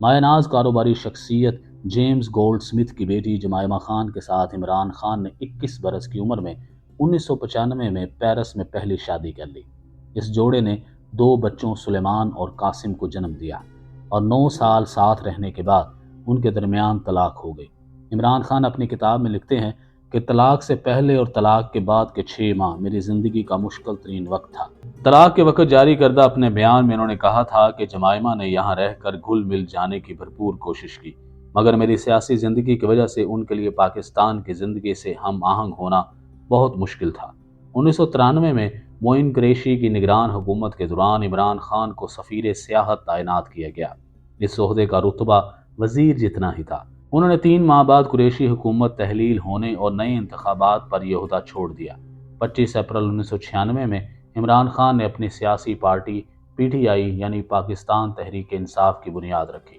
मायनाज कारोबारी शख्सियत James gold Smith की बेटी जमायमा खान के साथ इमरान खान ने 21 बरस की उम्र में 1995 में पेरिस में पहली शादी कर ली। इस जोड़े ने 2 बच्चों सुलेमान और कासिम को जन्म दिया और 9 साल साथ रहने के बाद उनके दरमियान तलाक हो गई। इमरान खान अपनी किताब में लिखते हैं कि तलाक से पहले और तलाक के बाद के 6 माह मेरी जिंदगी का मुश्किल तरीन वक्त था। तलाक के वक्त जारी करदा अपने बयान में उन्होंने कहा था कि जमायमा ने यहाँ रहकर घुल मिल जाने की भरपूर कोशिश की, मगर मेरी सियासी जिंदगी की वजह से उनके लिए पाकिस्तान की जिंदगी से हम आहंग होना बहुत मुश्किल था। 1993 में मोइन कुरैशी की निगरान हुकूमत के दौरान इमरान खान को सफीर सियाहत तैनात किया गया। इस ओहदे का रुतबा वजीर जितना ही था। उन्होंने 3 माह बाद कुरैशी हुकूमत तहलील होने और नए इंतखाबात पर यह ओहदा छोड़ दिया। 25 अप्रैल 1996 में इमरान खान ने अपनी सियासी पार्टी PTI यानी पाकिस्तान तहरीक इंसाफ की बुनियाद रखी।